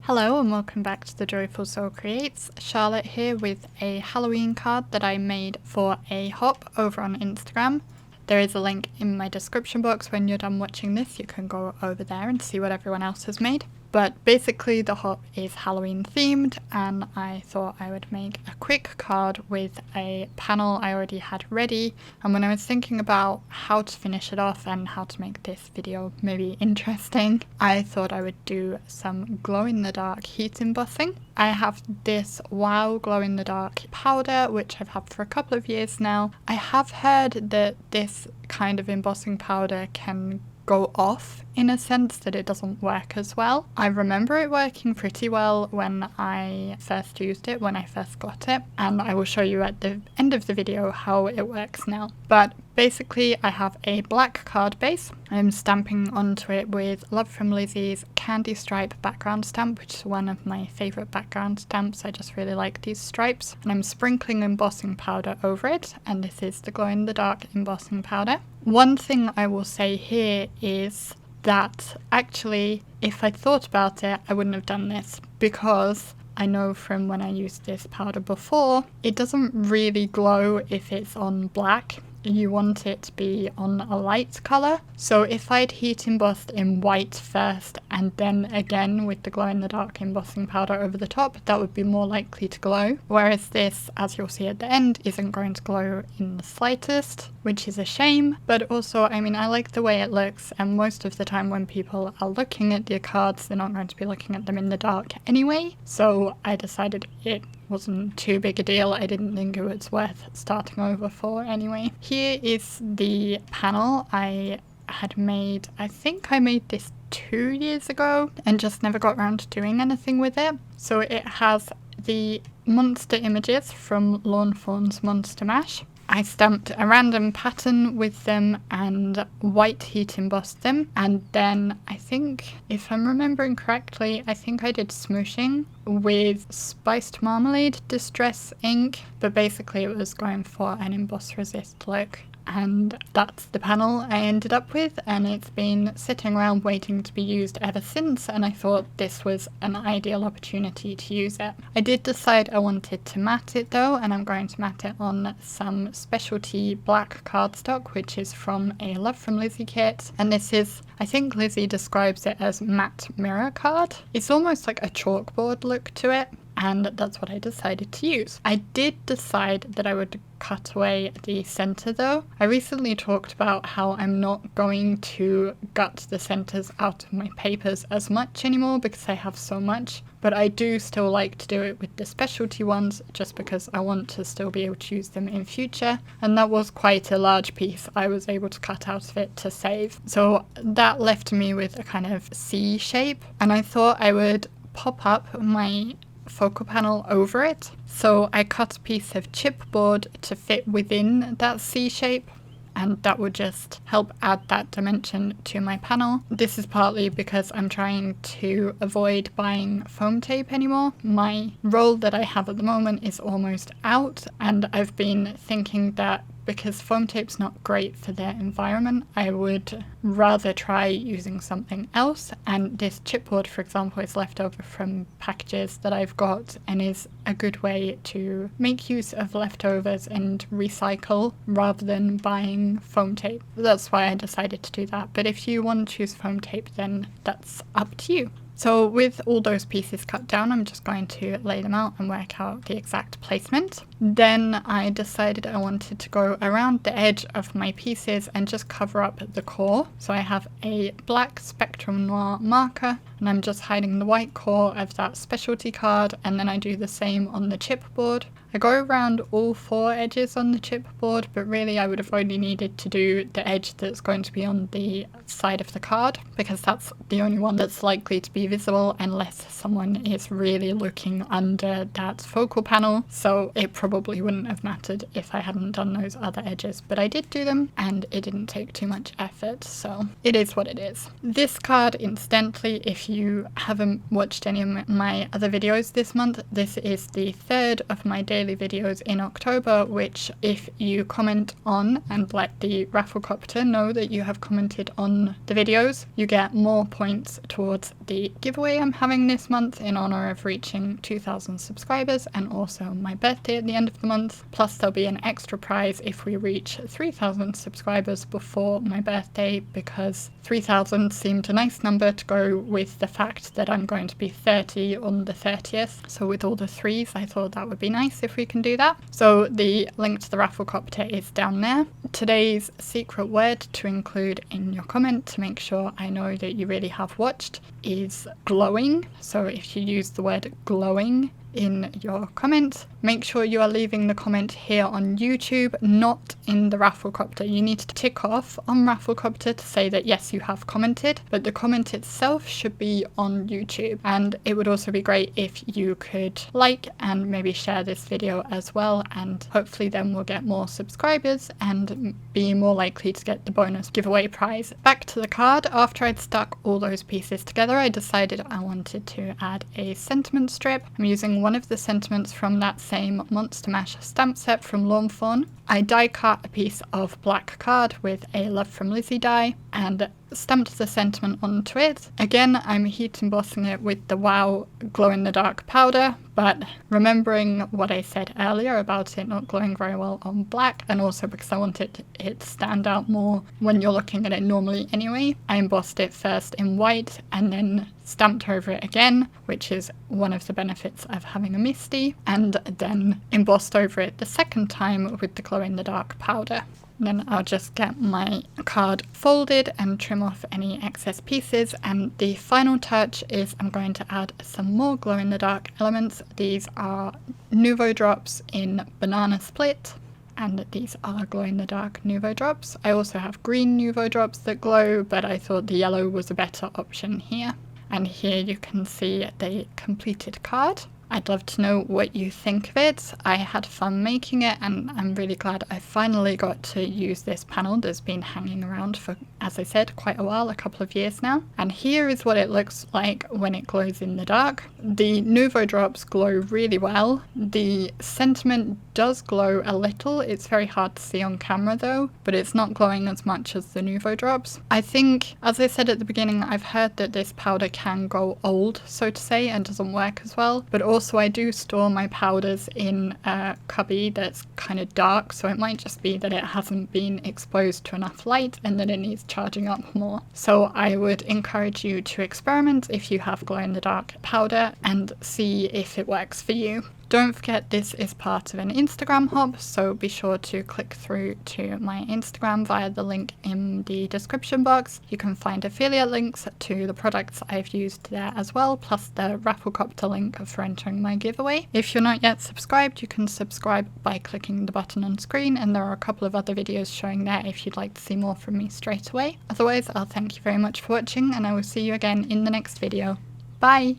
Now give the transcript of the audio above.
Hello and welcome back to the Joyful Soul Creates. Charlotte here with a Halloween card that I made for a hop over on Instagram. There is a link in my description box. When you're done watching this, you can go over there and see what everyone else has made. But basically the hop is Halloween themed, and I thought I would make a quick card with a panel I already had ready. And when I was thinking about how to finish it off and how to make this video maybe interesting, I thought I would do some glow-in-the-dark heat embossing. I have this Wow glow-in-the-dark powder, which I've had for a couple of years now. I have heard that this kind of embossing powder can go off in a sense, that it doesn't work as well. I remember it working pretty well when I first used it, when I first got it, and I will show you at the end of the video how it works now. But basically I have a black card base. I'm stamping onto it with Love from Lizi's Candystripe background stamp, which is one of my favourite background stamps. I just really like these stripes. And I'm sprinkling embossing powder over it, and this is the glow-in-the-dark embossing powder. One thing I will say here is that actually, if I thought about it, I wouldn't have done this, because I know from when I used this powder before, it doesn't really glow if it's on black. You want it to be on a light colour. So if I'd heat embossed in white first and then again with the glow-in-the-dark embossing powder over the top, that would be more likely to glow. Whereas this, as you'll see at the end, isn't going to glow in the slightest, which is a shame. But also, I mean, I like the way it looks, and most of the time when people are looking at your cards, they're not going to be looking at them in the dark anyway. So I decided it wasn't too big a deal. I didn't think it was worth starting over for anyway. Here is the panel I had made. I think I made this 2 years ago and just never got around to doing anything with it. So it has the monster images from Lawn Fawn's Monster Mash. I stamped a random pattern with them and white heat embossed them, and then I think, if I'm remembering correctly, I think I did smooshing with Spiced Marmalade Distress ink, but basically it was going for an emboss resist look. And that's the panel I ended up with, and it's been sitting around waiting to be used ever since, and I thought this was an ideal opportunity to use it. I did decide I wanted to matte it though, and I'm going to matte it on some specialty black cardstock, which is from a Love from Lizi kit, and this is, I think Lizi describes it as matte mirror card. It's almost like a chalkboard look to it, and that's what I decided to use. I did decide that I would cut away the center though. I recently talked about how I'm not going to gut the centers out of my papers as much anymore because I have so much, but I do still like to do it with the specialty ones just because I want to still be able to use them in future, and that was quite a large piece I was able to cut out of it to save. So that left me with a kind of C shape, and I thought I would pop up my focal panel over it. So I cut a piece of chipboard to fit within that C shape, and that would just help add that dimension to my panel. This is partly because I'm trying to avoid buying foam tape anymore. My roll that I have at the moment is almost out, and I've been thinking that because foam tape's not great for the environment, I would rather try using something else. And this chipboard, for example, is left over from packages that I've got and is a good way to make use of leftovers and recycle rather than buying foam tape. That's why I decided to do that. But if you want to choose foam tape, then that's up to you. So with all those pieces cut down, I'm just going to lay them out and work out the exact placement. Then I decided I wanted to go around the edge of my pieces and just cover up the core. So I have a black Spectrum Noir marker, and I'm just hiding the white core of that specialty card, and then I do the same on the chipboard. I go around all 4 edges on the chipboard, but really I would have only needed to do the edge that's going to be on the side of the card, because that's the only one that's likely to be visible unless someone is really looking under that focal panel. So it probably wouldn't have mattered if I hadn't done those other edges, but I did do them and it didn't take too much effort, so it is what it is. This card, incidentally, if you haven't watched any of my other videos this month, this is the 3rd of my daily videos in October, which if you comment on and let the Rafflecopter know that you have commented on the videos, you get more points towards the giveaway I'm having this this month in honor of reaching 2,000 subscribers and also my birthday at the end of the month. Plus there'll be an extra prize if we reach 3,000 subscribers before my birthday, because 3,000 seemed a nice number to go with the fact that I'm going to be 30 on the 30th. So with all the threes, I thought that would be nice if we can do that. So the link to the rafflecopter is down there. Today's secret word to include in your comment to make sure I know that you really have watched is glowing. So if you use the word glowing in your comment, make sure you are leaving the comment here on YouTube, not in the rafflecopter. You need to tick off on rafflecopter to say that yes, you have commented, but the comment itself should be on YouTube. And it would also be great if you could like and maybe share this video as well, and hopefully then we'll get more subscribers and be more likely to get the bonus giveaway prize. Back to the card, after I'd stuck all those pieces together, I decided I wanted to add a sentiment strip. I'm using one of the sentiments from that same Monster Mash stamp set from Lawn Fawn. I die cut a piece of black card with a Love from Lizi die and stamped the sentiment onto it. Again, I'm heat embossing it with the WoW glow-in-the-dark powder, but remembering what I said earlier about it not glowing very well on black, and also because I wanted it to stand out more when you're looking at it normally anyway, I embossed it first in white and then stamped over it again, which is one of the benefits of having a MISTI, and then embossed over it the second time with the glow-in-the-dark powder. Then I'll just get my card folded and trim off any excess pieces, and the final touch is I'm going to add some more glow-in-the-dark elements. These are Nuvo drops in Banana Split, and these are glow-in-the-dark Nuvo drops. I also have green Nuvo drops that glow, but I thought the yellow was a better option here. And here you can see the completed card. I'd love to know what you think of it. I had fun making it, and I'm really glad I finally got to use this panel that's been hanging around for, as I said, quite a while, a couple of years now. And here is what it looks like when it glows in the dark. The Nuvo drops glow really well. The sentiment does glow a little. It's very hard to see on camera though, but it's not glowing as much as the Nuvo drops. I think, as I said at the beginning, I've heard that this powder can go old, so to say, and doesn't work as well, but also I do store my powders in a cubby that's kind of dark, so it might just be that it hasn't been exposed to enough light and that it needs charging up more. So I would encourage you to experiment if you have glow-in-the-dark powder and see if it works for you. Don't forget this is part of an Instagram hop, so be sure to click through to my Instagram via the link in the description box. You can find affiliate links to the products I've used there as well, plus the rafflecopter link for entering my giveaway. If you're not yet subscribed, you can subscribe by clicking the button on screen, and there are a couple of other videos showing there if you'd like to see more from me straight away. Otherwise, I'll thank you very much for watching, and I will see you again in the next video. Bye!